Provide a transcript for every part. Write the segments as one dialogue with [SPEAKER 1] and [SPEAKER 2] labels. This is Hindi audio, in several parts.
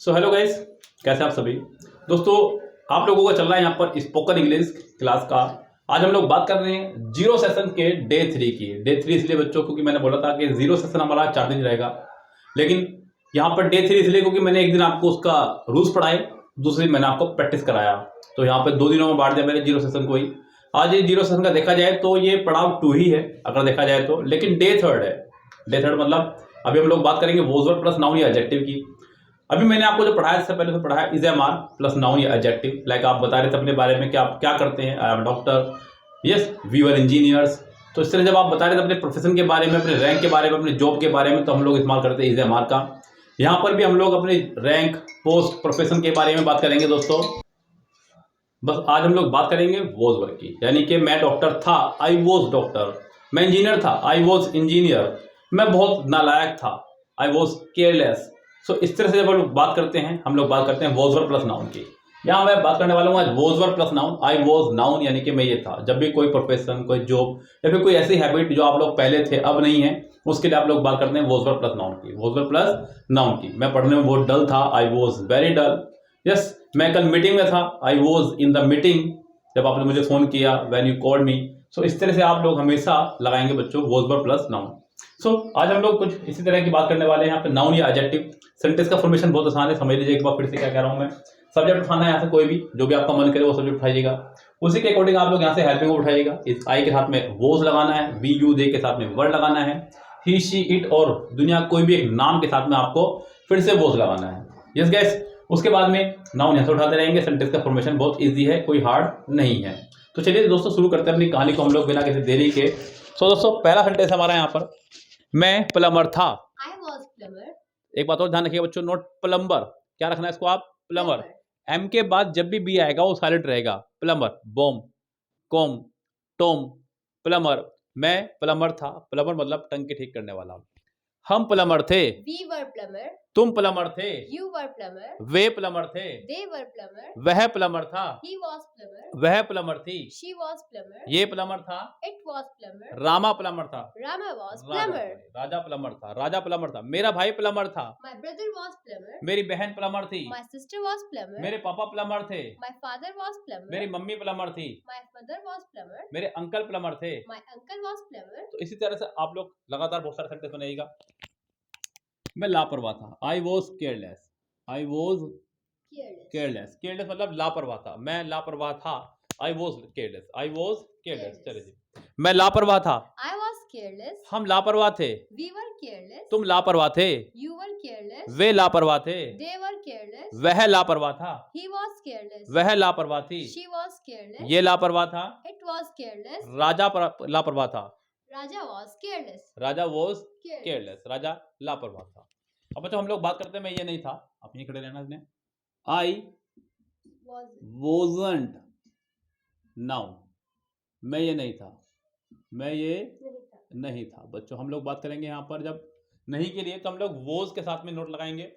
[SPEAKER 1] सो हेलो गाइस, कैसे आप सभी दोस्तों। आप लोगों का चल रहा है यहाँ पर स्पोकन इंग्लिश क्लास का। आज हम लोग बात कर रहे हैं जीरो सेशन के डे 3 की। डे 3 इसलिए बच्चों क्योंकि मैंने बोला था कि जीरो सेशन हमारा 4 दिन रहेगा, लेकिन यहाँ पर डे 3 इसलिए क्योंकि मैंने एक दिन आपको उसका रूल्स पढ़ाए, दूसरे दिन मैंने आपको प्रैक्टिस कराया। तो यहाँ पर 2 दिनों में बांट दिया मैंने जीरो सेशन को ही। आज ये जीरो सेशन का देखा जाए तो ये पड़ाव 2 ही है अगर देखा जाए तो, लेकिन डे 3 है। डे 3 मतलब अभी हम लोग बात करेंगे वोज वर्ड प्लस नाउन या एडजेक्टिव की। अभी मैंने आपको जो पढ़ाया इससे पहले पढ़ाया is am are plus noun या एडजेक्टिव। लाइक आप बता रहे थे अपने बारे में कि आप क्या करते हैं। I am doctor, yes we were engineers. तो इस तरह जब आप बता रहे थे अपने प्रोफेशन के बारे में, अपने रैंक के बारे में, अपने जॉब के बारे में, तो हम लोग इस्तेमाल करते हैं इज एम आर का। यहाँ पर भी हम लोग अपने रैंक, पोस्ट, प्रोफेशन के बारे में बात करेंगे दोस्तों। बस आज हम लोग बात करेंगे वोज वर्ड की, यानी कि मैं डॉक्टर था, आई वॉज डॉक्टर। मैं इंजीनियर था, आई वॉज इंजीनियर। मैं बहुत नालायक था, आई वॉज केयरलेस। सो इस तरह से जब हम लोग बात करते हैं, हम लोग बात करते हैं वॉज वर्ड प्लस नाउन की। यहाँ मैं बात करने वाला हूँ आज was word plus noun. I was noun यानी कि मैं ये था। जब भी कोई प्रोफेशन, कोई जॉब या फिर कोई ऐसी हैबिट जो आप लोग पहले थे अब नहीं है, उसके लिए आप लोग बात करते हैं वॉज वर्ड प्लस नाउन की। वॉज वर्ड प्लस नाउन की। मैं पढ़ने में बहुत डल था, I was very dull. Yes, मैं कल मीटिंग में था, I was in the meeting. जब आपने मुझे फोन किया, when you called me. So इस तरह से आप लोग हमेशा लगाएंगे बच्चों वॉज वर्ड प्लस नाउन। सो आज हम लोग कुछ इसी तरह की बात करने वाले हैं यहाँ पे नाउन या एडजेक्टिव। सेंटेंस का फॉर्मेशन बहुत आसान है, समझ लीजिए एक बार फिर से क्या कह रहा हूँ मैं। सब्जेक्ट उठाना है यहाँ से कोई भी, जो भी आपका मन करे वो सब्जेक्ट उठाइएगा। उसी के अकॉर्डिंग आप लोग यहाँ से हेल्पिंग उठाइएगा। इस आई के साथ में वॉज लगाना है, वी यू दे के साथ में वर्ड लगाना है, ही शी इट और दुनिया कोई भी एक नाम के साथ में आपको फिर से वॉज लगाना है। यस गाइस, उसके बाद में नाउन यहाँ से उठाते रहेंगे। सेंटेंस का फॉर्मेशन बहुत ईजी है, कोई हार्ड नहीं है। तो चलिए दोस्तों शुरू करते हैं अपनी कहानी को हम लोग बिना किसी देरी के। सो दोस्तों पहला सेंटेंस हमारा यहाँ पर, मैं प्लम्बर था।
[SPEAKER 2] I was plumber.
[SPEAKER 1] एक बात और ध्यान रखिएगा बच्चों, नोट प्लम्बर, क्या रखना है इसको आप, प्लम्बर। एम के बाद जब भी बी आएगा वो साइलेंट रहेगा। Plumber, bomb, comb, tomb, plumber. मैं प्लम्बर था, प्लम्बर मतलब टंकी ठीक करने वाला। हम प्लम्बर थे,
[SPEAKER 2] We were plumber.
[SPEAKER 1] तुम प्लम्बर थे,
[SPEAKER 2] You were plumber.
[SPEAKER 1] Way plumber थे,
[SPEAKER 2] They were plumber.
[SPEAKER 1] वह प्लम्बर था,
[SPEAKER 2] He was plumber.
[SPEAKER 1] वह प्लम्बर थी,
[SPEAKER 2] She was plumber.
[SPEAKER 1] ये प्लम्बर था,
[SPEAKER 2] It was plumber.
[SPEAKER 1] Rama plumber था,
[SPEAKER 2] Rama was
[SPEAKER 1] Raja
[SPEAKER 2] plumber.
[SPEAKER 1] Raja plumber था, राजा प्लम्बर था, मेरा भाई प्लम्बर था,
[SPEAKER 2] My brother was plumber.
[SPEAKER 1] मेरी बहन प्लम्बर थी,
[SPEAKER 2] My sister was plumber.
[SPEAKER 1] मेरे पापा प्लम्बर थे,
[SPEAKER 2] My father was plumber.
[SPEAKER 1] मेरी मम्मी प्लम्बर थी,
[SPEAKER 2] My mother was plumber.
[SPEAKER 1] मेरे अंकल प्लम्बर थे।
[SPEAKER 2] My uncle was plumber.
[SPEAKER 1] तो इसी तरह से आप लोग लगातार बहुत सारे सेंटेंस बनाइएगा। मैं लापरवाह था, I was careless. I was
[SPEAKER 2] Careless.
[SPEAKER 1] Careless, careless मतलब लापरवाह था। मैं लापरवाह था, I was careless. I was careless. चलिए जी, मैं लापरवाह था,
[SPEAKER 2] I was careless.
[SPEAKER 1] हम लापरवाह थे,
[SPEAKER 2] We were careless.
[SPEAKER 1] तुम लापरवाह थे,
[SPEAKER 2] You were careless.
[SPEAKER 1] वे लापरवाह थे,
[SPEAKER 2] They were careless.
[SPEAKER 1] वह लापरवाह था,
[SPEAKER 2] He was careless.
[SPEAKER 1] वह लापरवाह थी,
[SPEAKER 2] She was careless.
[SPEAKER 1] ये लापरवाह था,
[SPEAKER 2] It was careless.
[SPEAKER 1] राजा लापरवाह था,
[SPEAKER 2] Raja was careless.
[SPEAKER 1] Raja was
[SPEAKER 2] Careless.
[SPEAKER 1] Careless, Raja लापरवाह था। अब बच्चों हम लोग बात करते हैं, मैं ये नहीं था, आप यहीं खड़े रहना। इसने आई
[SPEAKER 2] Was
[SPEAKER 1] वोजंट नाउन, मैं ये नहीं था, मैं ये
[SPEAKER 2] नहीं था.
[SPEAKER 1] नहीं था। बच्चों हम लोग बात करेंगे यहाँ पर जब नहीं के लिए तो हम लोग वोज के साथ में नोट लगाएंगे।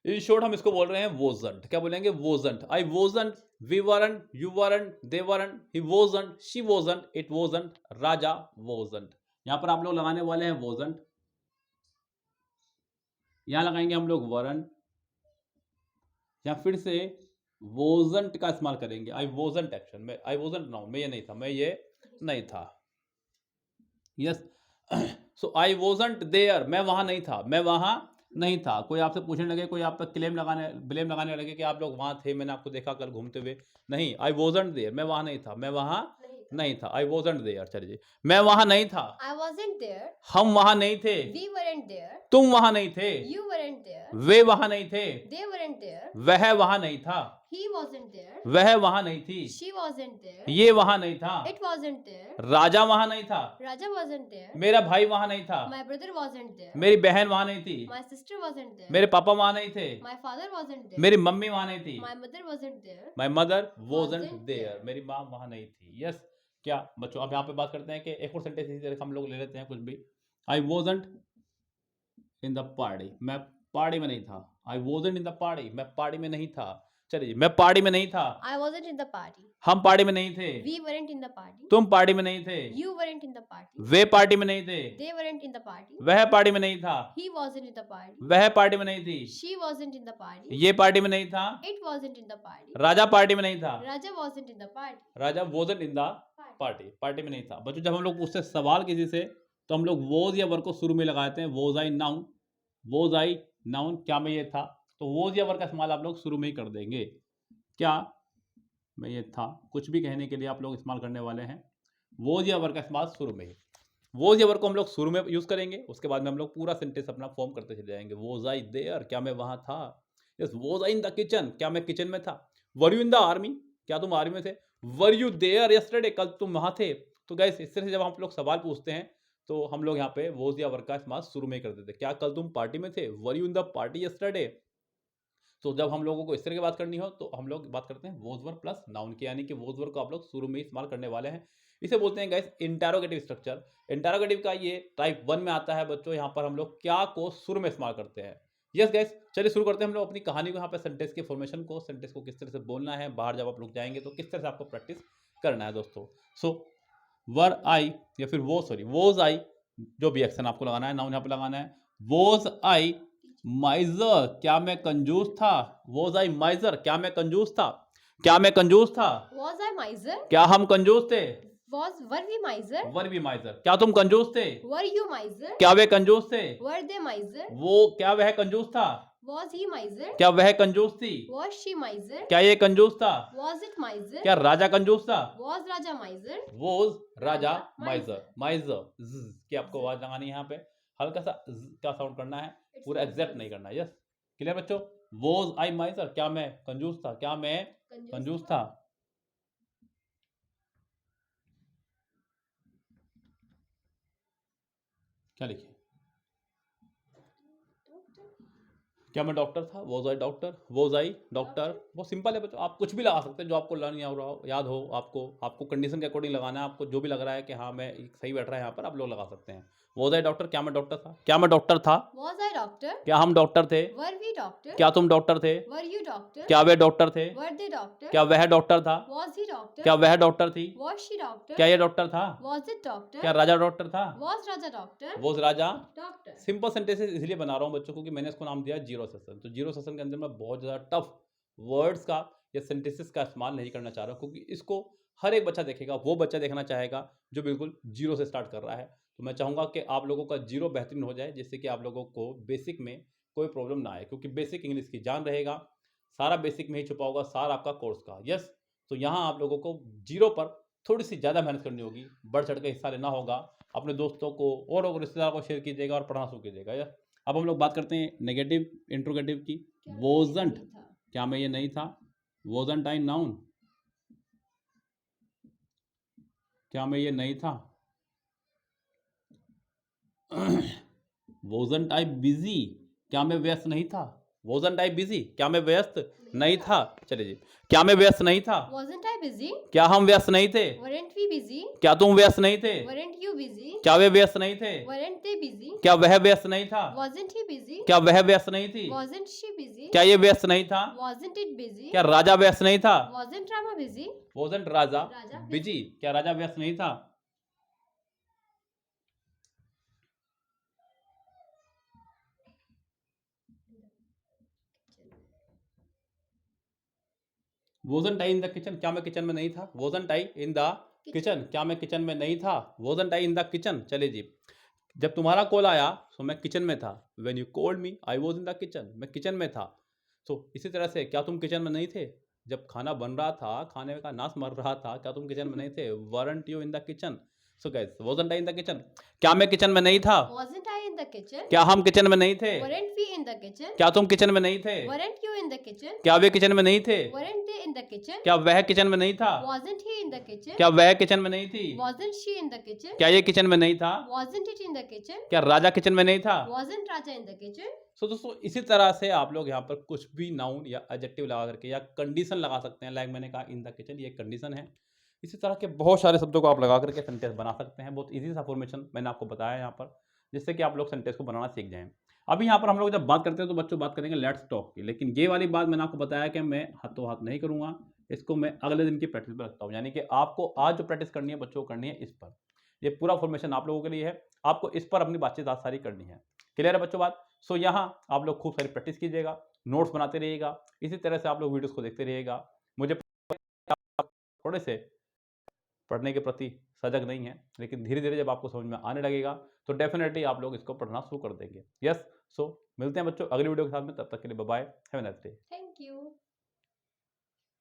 [SPEAKER 1] इन शॉर्ट हम इसको बोल रहे हैं वोजंट। क्या बोलेंगे, wasn't. I wasn't, we weren't, you weren't, they weren't, he wasn't, she wasn't, it wasn't, Raja wasn't. यहाँ पर आप लोग लगाने वाले हैं वोजंट, यहाँ लगाएंगे हम लोग वरंट, या फिर से वोजंट का इस्तेमाल करेंगे। आई वोजंट एक्शन में, आई वोजंट नाउन, मैं ये नहीं था, मैं ये नहीं था। यस, सो आई वोजंट देयर, मैं वहां नहीं था, मैं वहां नहीं था। कोई आपसे पूछने लगे, कोई आप पर ब्लेम लगाने लगे कि आप लोग वहां थे, मैंने आपको देखा कल घूमते हुए, नहीं, आई वोजंट देयर, मैं वहां नहीं था, मैं वहां नहीं था, आई वोजंट देयर। चलिए, मैं वहां नहीं था,
[SPEAKER 2] I wasn't there.
[SPEAKER 1] हम वहां नहीं थे,
[SPEAKER 2] We weren't there.
[SPEAKER 1] तुम वहां नहीं थे,
[SPEAKER 2] You weren't there.
[SPEAKER 1] वे वहां नहीं थे,
[SPEAKER 2] They weren't there.
[SPEAKER 1] वह वहां नहीं था,
[SPEAKER 2] He wasn't there.
[SPEAKER 1] वह वहां नहीं थी,
[SPEAKER 2] She wasn't there.
[SPEAKER 1] ये वहां नहीं था,
[SPEAKER 2] It wasn't there.
[SPEAKER 1] राजा वहां नहीं था,
[SPEAKER 2] Raja wasn't there.
[SPEAKER 1] मेरा भाई वहां नहीं था,
[SPEAKER 2] My brother wasn't there.
[SPEAKER 1] मेरी बहन वहां नहीं थी,
[SPEAKER 2] My sister wasn't there.
[SPEAKER 1] मेरे पापा वहां नहीं थे,
[SPEAKER 2] My father wasn't there.
[SPEAKER 1] मेरी मम्मी वहां नहीं थी,
[SPEAKER 2] My mother wasn't there.
[SPEAKER 1] My mother wasn't
[SPEAKER 2] Wasn't
[SPEAKER 1] there,
[SPEAKER 2] there.
[SPEAKER 1] मेरी माँ वहां नहीं थी। यस, क्या बच्चों अब यहाँ पे बात करते हैं कि एक और सेंटेंस इसी तरह हम लोग ले लेते हैं कुछ भी। आई वोजंट इन द पार्टी, मैं पार्टी में नहीं था। आई वोजंट इन द पार्टी, मैं पार्टी में नहीं था। चलिए, मैं पार्टी में नहीं था।
[SPEAKER 2] I wasn't in the party.
[SPEAKER 1] हम पार्टी में नहीं थे।
[SPEAKER 2] We weren't in the party.
[SPEAKER 1] तुम पार्टी में नहीं थे।
[SPEAKER 2] You weren't in the party.
[SPEAKER 1] Way party में नहीं थे।
[SPEAKER 2] They weren't in the party.
[SPEAKER 1] वह पार्टी में नहीं था।
[SPEAKER 2] He wasn't in the party.
[SPEAKER 1] वह पार्टी में नहीं थी।
[SPEAKER 2] She wasn't in the party.
[SPEAKER 1] ये पार्टी में नहीं था।
[SPEAKER 2] It wasn't in the party.
[SPEAKER 1] Raja party में नहीं था।
[SPEAKER 2] Raja wasn't in the party.
[SPEAKER 1] Raja wasn't in the party, party में नहीं था। बच्चों, जब हम लोग पूछते हैं सवाल किसी से तो हम लोग वोज या वर्ग को शुरू में लगाते हैं। Was I noun, was I noun, क्या मैं ये था, तो वोज या वर्ग का इस्तेमाल आप लोग शुरू में ही कर देंगे। क्या मैं ये था, कुछ भी कहने के लिए आप लोग इस्तेमाल करने वाले हैं वोज या वर्ग का इस्तेमाल शुरू में ही। वोज या वर्ग को हम लोग शुरू में यूज़ करेंगे, उसके बाद में हम लोग पूरा सेंटेंस अपना फॉर्म करते चले जाएंगे। वोज आई देयर, क्या मैं वहाँ था। Yes, was I in the kitchen, क्या मैं किचन में था। Were you in the army, क्या तुम आर्मी में थे। वर यू देयर यस्टरडे, कल तुम वहाँ थे। तो गाइस, इस तरह से जब हम लोग सवाल पूछते हैं तो हम लोग यहाँ पे वोज या वर्ग का इस्तेमाल शुरू में ही कर देते हैं। क्या कल तुम पार्टी में थे। वर you in the party yesterday. तो जब हम लोगों को इस तरह की बात करनी हो तो हम लोग बात करते हैं वोज वर्ग प्लस नाउन की, यानी कि वोज वर्ग को आप लोग शुरू में ही इस्तेमाल करने वाले हैं। इसे बोलते हैं गाइस इंटरोगेटिव स्ट्रक्चर। इंटरोगेटिव का ये टाइप 1 में आता है बच्चों। यहाँ पर हम लोग क्या को शुरू में इस्तेमाल करते हैं। यस गाइस, चलिए शुरू करते हैं हम लोग अपनी कहानी को। यहाँ पे सेंटेंस के फॉर्मेशन को, सेंटेंस को किस तरह से बोलना है, बाहर जब आप लोग जाएंगे तो किस तरह से आपको प्रैक्टिस करना है दोस्तों। सो वर आई या फिर वोज आई, जो भी एक्शन आपको लगाना है, नाउन यहाँ पे लगाना है। वोज आई माइजर, क्या मैं कंजूस था। वोज आई माइजर, क्या मैं कंजूस था। क्या मैं कंजूस था।
[SPEAKER 2] Was I miser?
[SPEAKER 1] क्या हम कंजूस थे।
[SPEAKER 2] Were we miser?
[SPEAKER 1] वर भी माइजर, क्या तुम कंजूस थे।
[SPEAKER 2] Were you miser?
[SPEAKER 1] क्या वे कंजूस थे।
[SPEAKER 2] Were they miser?
[SPEAKER 1] वो, क्या वह कंजूस था।
[SPEAKER 2] Was he miser?
[SPEAKER 1] क्या वह कंजूस थी।
[SPEAKER 2] Was she miser?
[SPEAKER 1] क्या ये कंजूस था।
[SPEAKER 2] Was it miser?
[SPEAKER 1] क्या राजा कंजूस था।
[SPEAKER 2] Was Raja miser?
[SPEAKER 1] Was Raja
[SPEAKER 2] Raja,
[SPEAKER 1] miser, miser की आपको आवाज लगानी है यहाँ पे, हल्का सा का साउंड करना है, पूरा एग्जैक्ट नहीं करना है। यस, क्लियर बच्चों। वोज आई माइजर, क्या मैं कंजूस था। क्या मैं कंजूस था। क्या लिखिए, क्या मैं डॉक्टर था। Was I doctor, was I doctor. बहुत सिंपल है बच्चों, आप कुछ भी लगा सकते हैं जो आपको लर्न याद हो। आपको कंडीशन के अकॉर्डिंग लगाना है। आपको जो भी लग रहा है कि हाँ मैं सही बैठ रहा है यहाँ पर, आप लोग लगा सकते हैं। वोज आई डॉक्टर, क्या मैं डॉक्टर था। क्या मैं डॉक्टर था।
[SPEAKER 2] Was I doctor?
[SPEAKER 1] क्या हम डॉक्टर थे।
[SPEAKER 2] Were we doctor?
[SPEAKER 1] क्या तुम डॉक्टर थे।
[SPEAKER 2] Were you doctor?
[SPEAKER 1] क्या वे डॉक्टर थे।
[SPEAKER 2] Were they doctor?
[SPEAKER 1] क्या वह डॉक्टर था।
[SPEAKER 2] Was he doctor?
[SPEAKER 1] क्या वह डॉक्टर थी।
[SPEAKER 2] Was she doctor?
[SPEAKER 1] क्या ये डॉक्टर था।
[SPEAKER 2] Was it doctor?
[SPEAKER 1] क्या राजा डॉक्टर था।
[SPEAKER 2] Was Raja doctor?
[SPEAKER 1] Was Raja.
[SPEAKER 2] Doctor.
[SPEAKER 1] Simple sentences इसलिए बना रहा हूँ बच्चों, क्योंकि मैंने इसको नाम दिया जीरो सेशन। तो जीरो सेशन के अंदर मैं बहुत ज़्यादा टफ वर्ड्स का या सेंटेंसेस का इस्तेमाल नहीं करना चाह रहा हूँ, क्योंकि इसको हर एक बच्चा देखेगा। वो बच्चा देखना चाहेगा जो बिल्कुल जीरो से स्टार्ट कर रहा है। तो मैं चाहूँगा कि आप लोगों का जीरो बेहतरीन हो जाए, जिससे कि आप लोगों को बेसिक में कोई प्रॉब्लम ना आए, क्योंकि बेसिक इंग्लिश की जान रहेगा। सारा बेसिक में ही छुपा होगा सार आपका कोर्स का। यस, तो यहाँ आप लोगों को जीरो पर थोड़ी सी ज़्यादा मेहनत करनी होगी, बढ़ चढ़ के हिस्सा लेना होगा। अपने दोस्तों को और रिश्तेदार को शेयर कीजिएगा और पढ़ना शुरू कीजिएगा। यस, अब हम लोग बात करते हैं नेगेटिव इंट्रोगेटिव की। वोजंट, क्या मैं ये नहीं था। वोजंट आई नाउन, क्या मैं ये नहीं था। वोजंट आई बिजी, क्या मैं व्यस्त नहीं था। वोजंट आई बिजी, क्या मैं व्यस्त नहीं था। चलिए जी, क्या मैं व्यस्त नहीं था।
[SPEAKER 2] Wasn't I busy?
[SPEAKER 1] क्या हम व्यस्त नहीं थे।
[SPEAKER 2] Weren't we busy?
[SPEAKER 1] क्या तुम व्यस्त नहीं थे।
[SPEAKER 2] Weren't you busy?
[SPEAKER 1] क्या वे व्यस्त नहीं थे।
[SPEAKER 2] Weren't they busy?
[SPEAKER 1] क्या वह व्यस्त नहीं था।
[SPEAKER 2] Wasn't he busy?
[SPEAKER 1] क्या वह व्यस्त नहीं थी।
[SPEAKER 2] Wasn't she busy?
[SPEAKER 1] क्या ये व्यस्त नहीं था।
[SPEAKER 2] Wasn't it busy?
[SPEAKER 1] क्या राजा व्यस्त नहीं था।
[SPEAKER 2] Wasn't Rama busy?
[SPEAKER 1] वोजंट राजा
[SPEAKER 2] राजा
[SPEAKER 1] बिजी, क्या राजा व्यस्त नहीं था। वोजंट आई इन द किचन, क्या मैं किचन में नहीं था। वोजंट आई इन द किचन, क्या मैं किचन में नहीं था। वोजंट आई इन द किचन। चलिए जी, जब तुम्हारा कॉल आया तो मैं किचन में था। When you called me I was in the kitchen, मैं किचन में था। तो इसी तरह से क्या तुम किचन में नहीं थे। जब खाना बन रहा था, खाने का नाश मर रहा था, क्या तुम किचन में नहीं थे। Weren't you in the kitchen. So guys, wasn't I in the kitchen, क्या मैं किचन में नहीं था।
[SPEAKER 2] Wasn't I in the kitchen?
[SPEAKER 1] क्या हम किचन में नहीं थे।
[SPEAKER 2] Weren't we in the kitchen?
[SPEAKER 1] क्या तुम किचन में नहीं थे।
[SPEAKER 2] Weren't you in the kitchen?
[SPEAKER 1] क्या वे किचन में नहीं थे।
[SPEAKER 2] Weren't they in the kitchen?
[SPEAKER 1] क्या वह किचन में नहीं था।
[SPEAKER 2] Wasn't he in the kitchen?
[SPEAKER 1] क्या वह किचन में नहीं थी।
[SPEAKER 2] Wasn't she in the kitchen?
[SPEAKER 1] क्या ये किचन में नहीं था।
[SPEAKER 2] Wasn't it in the kitchen?
[SPEAKER 1] क्या राजा किचन में नहीं था।
[SPEAKER 2] Wasn't Raja in the kitchen?
[SPEAKER 1] सो दोस्तों, इसी तरह से आप लोग यहाँ पर कुछ भी नाउन या एडजेक्टिव लगा करके या कंडीशन लगा सकते हैं। लाइक मैंने कहा इन द किचन, ये कंडीशन है। इसी तरह के बहुत सारे शब्दों को आप लगा करके सेंटेंस बना सकते हैं। बहुत इजी सा फॉर्मेशन मैंने आपको बताया यहाँ पर, जिससे कि आप लोग सेंटेंस को बनाना सीख जाएं। अभी यहाँ पर हम लोग जब बात करते हैं तो बच्चों बात करेंगे लेट्स टॉक की, लेकिन ये वाली बात मैंने आपको बताया कि मैं हाथों हाथ नहीं करूंगा, इसको मैं अगले दिन की प्रैक्टिस पर रखता हूँ। यानी कि आपको आज जो प्रैक्टिस करनी है बच्चों को करनी है इस पर। ये पूरा फॉर्मेशन आप लोगों के लिए है, आपको इस पर अपनी बातचीत आज सारी करनी है। क्लियर है बच्चों बात? सो यहाँ आप लोग खूब सारी प्रैक्टिस कीजिएगा, नोट्स बनाते रहिएगा, इसी तरह से आप लोग वीडियोस को देखते रहिएगा। मुझे थोड़े से पढ़ने के प्रति सजग नहीं है, लेकिन धीरे धीरे जब आपको समझ में आने लगेगा तो डेफिनेटली आप लोग इसको पढ़ना शुरू कर देंगे। यस, सो मिलते हैं बच्चों अगली वीडियो के साथ में, तब तक के लिए bye bye, have a nice day.